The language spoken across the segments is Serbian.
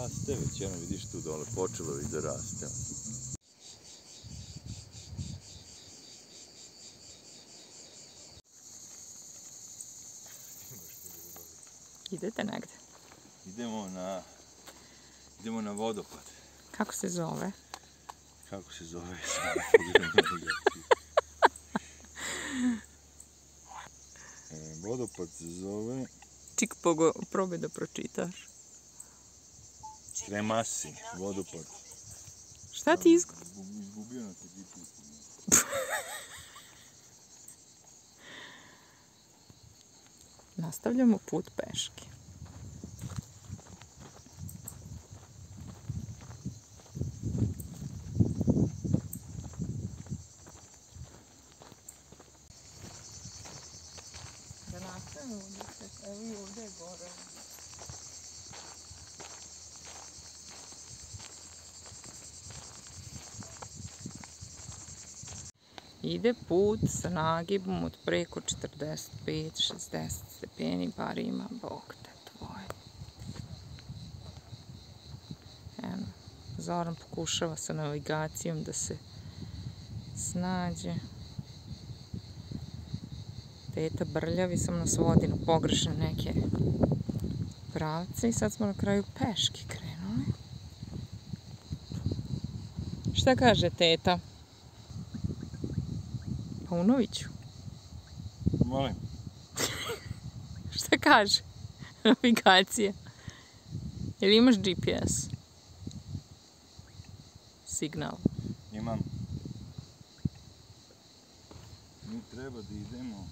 raste već, jedno vidiš tu dole, počelo i da raste. Idete negde? Idemo na vodopad. Kako se zove? Kako se zove? Vodopad se zove... Čik, probaj da pročitaš. Tremasi, vodopad. Šta ti izgleda? Izgubio na te GPS. Nastavljamo put peške. Da nastavimo ovdje, evo i ovdje je gore. Ide put sa nagibom od preko 45-60 stepeni, bar ima Bog te tvoj. Evo, Zoran pokušava sa navigacijom da se snađe. Teta brljavi, sam nas vodi na pogrešne neke pravce i sad smo na kraju peški krenuli. Šta kaže teta? Paunoviću. Molim. Šta kaže? Navigacija. Jel imaš GPS? Signal. Imam. Mi treba da idemo...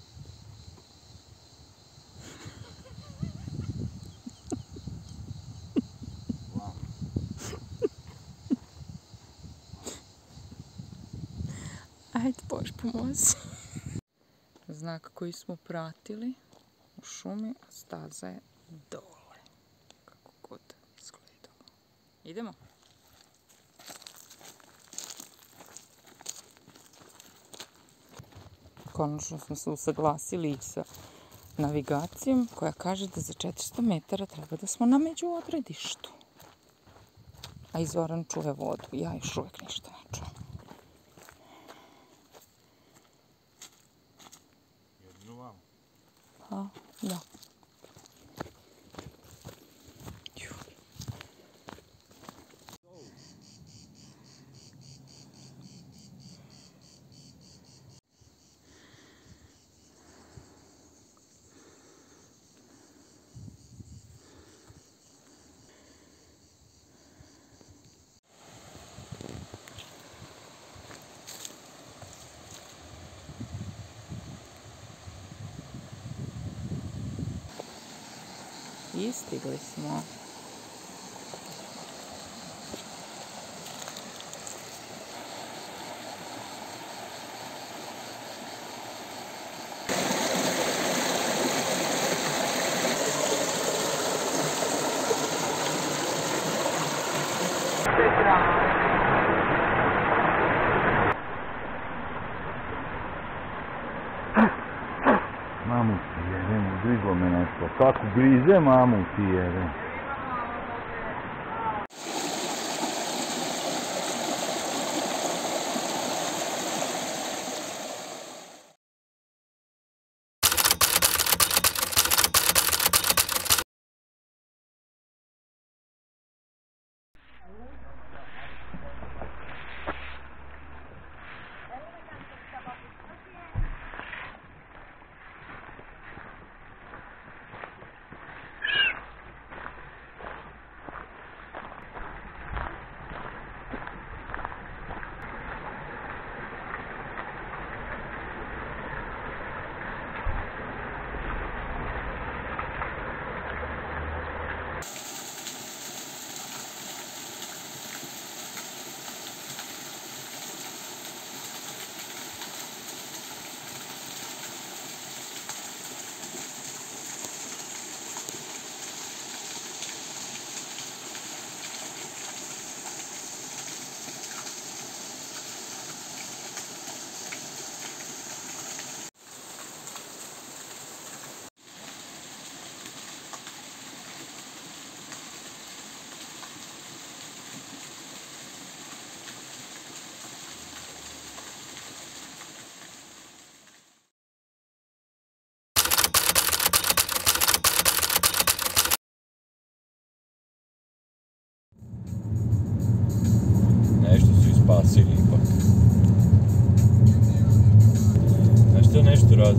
Ajde, Bož, pomozi. Znak koji smo pratili u šumi, a staza je dole. Kako god izgledalo. Idemo. Konačno smo se usaglasili ići sa navigacijom koja kaže da za 400 metara treba da smo na međuodredištu. A i Zoran čuje vodu. Ja još uvijek ništa ne čujem. A, da. I stigli smo. Mamu ti jebem, udriglo me nešto. Kako grize mamu ti jebem.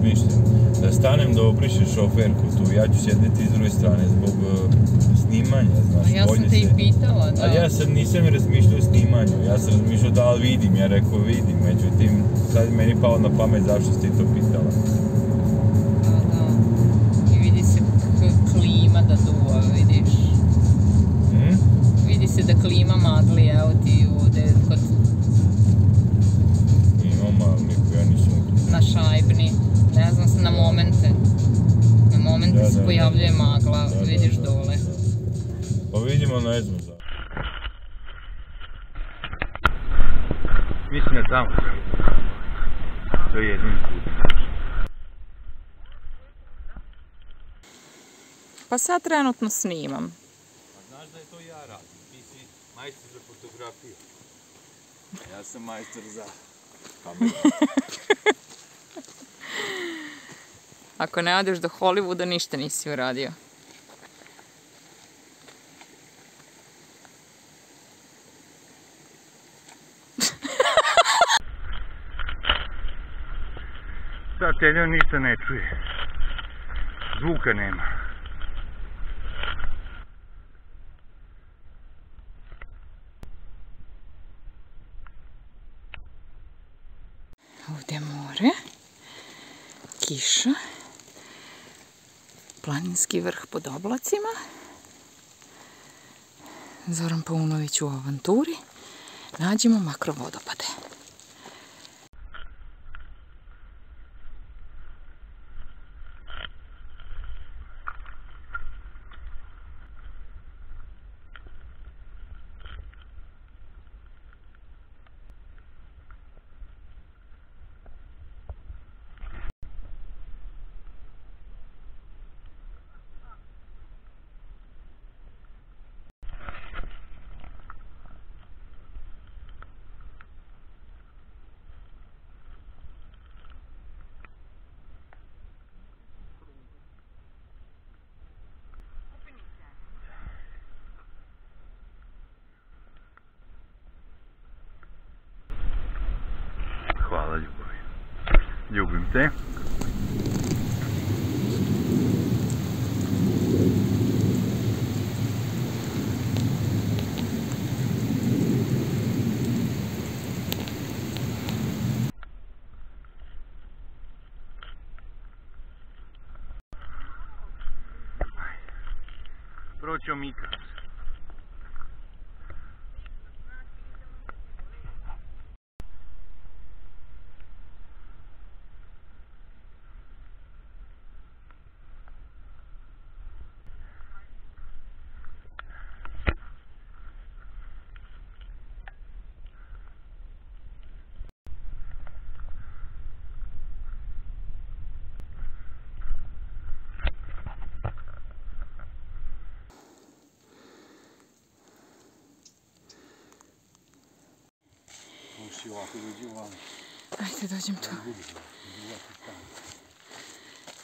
smišljen. Da stanem da obrišem šoferku tu, ja ću sjediti s druge strane zbog snimanja, znaš, ja sam te i pitala, da. Ali ja sad nisam razmišljao o snimanju, ja sam razmišljao da li vidim, ja rekao vidim, međutim, sad meni palo na pamet zašto ste ti to pitala. Da. I vidi se klima da duva, vidiš. Vidi se da klima magli, evo ti ovde kod... Ima magli, ja nisam uključio. Na šajbni, ne znam se na momente. Na momente se pojavljuje magla, vidiš dole. Pa vidimo, ne znam za. Mislim da tamo. To je jedini put. Pa sad trenutno snimam. A znaš da je to ja radim? Ti si majstor za fotografiju. Ja sam majstor za kameru. Ako ne odeš do Hollywooda, ništa nisi uradio. Sad Tenjo ništa ne čuje. Zvuka nema. Ovdje je more, kiša, planinski vrh pod oblacima, Zoran Paunović u avanturi, nađemo makrovodopade. Hvala ljubavi. Ljubim te. Proćemo Mikros. Ajde, dođem tu.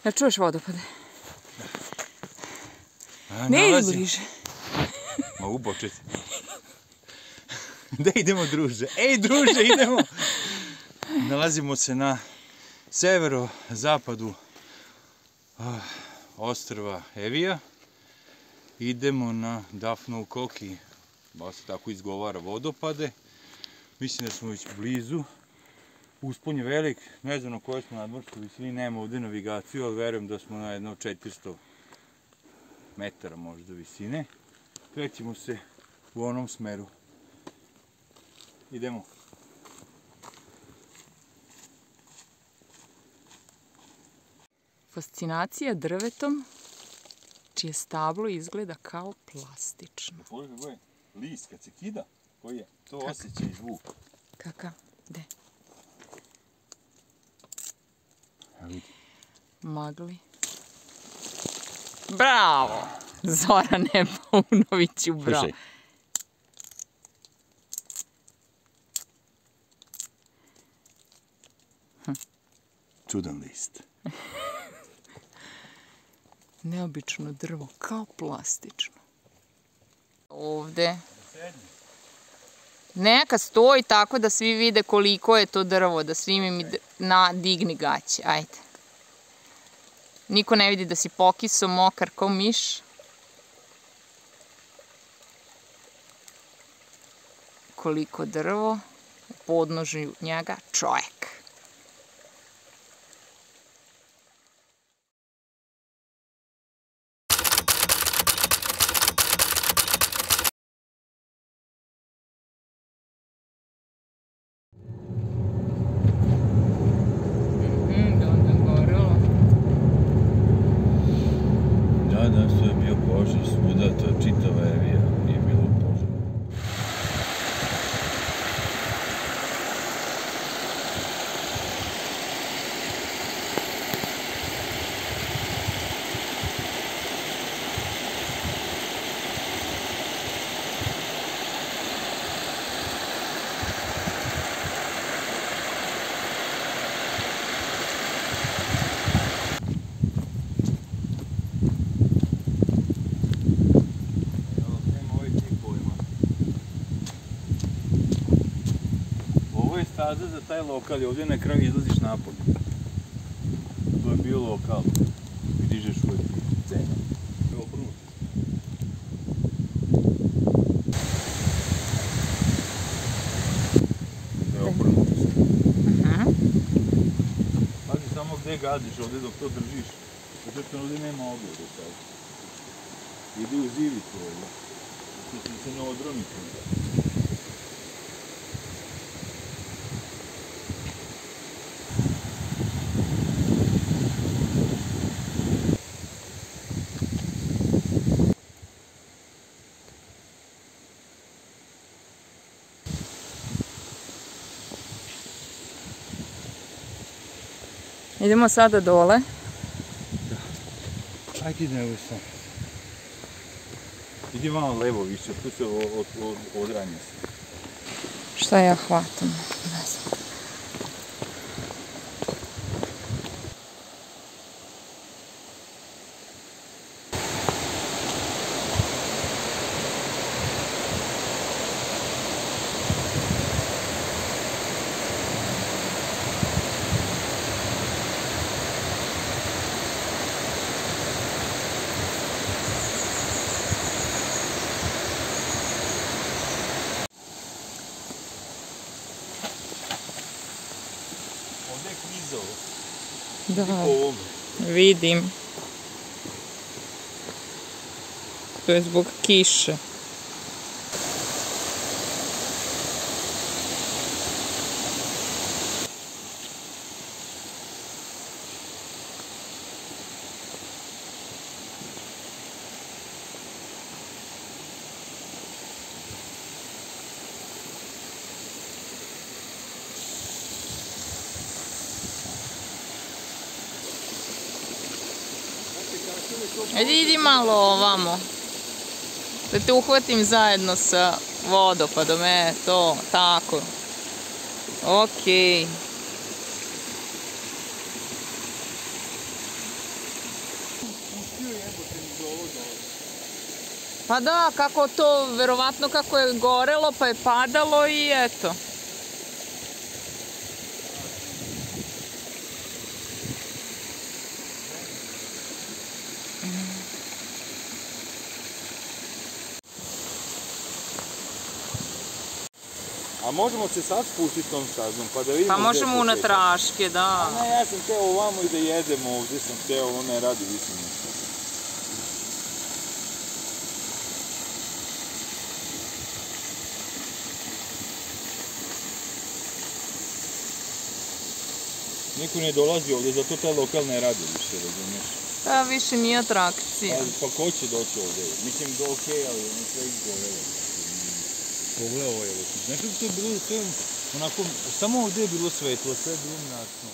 Ja čuješ vodopade? Ne idi bliže. Ma ubočet. Da idemo, druže. Ej, druže, idemo. Nalazimo se na severozapadu ostrva Evija. Idemo na Dafnov Koki, baš se tako izgovara, vodopade. Mislim da smo već blizu. Uspon je velik, ne znam na kojoj smo nadmorskoj visini, nema ovdje navigaciju, ali verujem da smo na jedno 400 metara možda visine. Krećemo se u onom smeru. Idemo. Fascinacija drvetom, čije stablo izgleda kao plastično. Pogledaj, list kad se kida, koji je? To osjeća i zvuk. Kakav? Gde? Vidi. Magli. Bravo! Zorane Paunoviću, bravo. Slušaj. Čudan list. Neobično drvo, kao plastično. Ovde. Neka stoji tako da svi vide koliko je to drvo, da svi mi digni gaće, ajde. Niko ne vidi da si pokiso, mokar kao miš. Koliko drvo, u podnožju njega čovjek. Da, to je bio požar svuda, to je čitava Evija, nije bilo požara. Ovo je staza za taj lokal i ovdje na kraju izlaziš napolje. To je bio lokal. I dižeš uvijek cene. To je obrnuto. To je obrnuto. Pazi samo gdje gaziš ovdje dok to držiš. Zato što ovdje nema ogleda sad. Ide u zivicu ovdje. Mislim se ne odronite. Idemo sada dole. Ajde idemo sam. Idi malo levo više, tu se odranje se. Šta ja hvatam? Ne znam. Ovdje je klizovo. Da, I po ovome. vidim. To je zbog kiše. Ajde idi malo ovamo. Da te uhvatim zajedno sa vodopadom, to, tako. Okej. Pa da, kako to, verovatno kako je gorelo pa je padalo i eto. A možemo se sad spustiti tom stazom pa da vidimo Pa možemo unatraške, da. A ne, ja sam teo ovamo i da jedemo ovdje sam teo, ovo ne radi više ništa. Niko ne dolazi ovdje, zato taj lokal ne radi više, razumiješ? Da, više nije atrakcija. Pa ko će doći ovdje? Mislim da okej, ali ono sve izgorelo. Pogledaj ovo je, znaš kako to je bilo sve, onako, samo ovdje je bilo svetlo, sve je bilo mračno.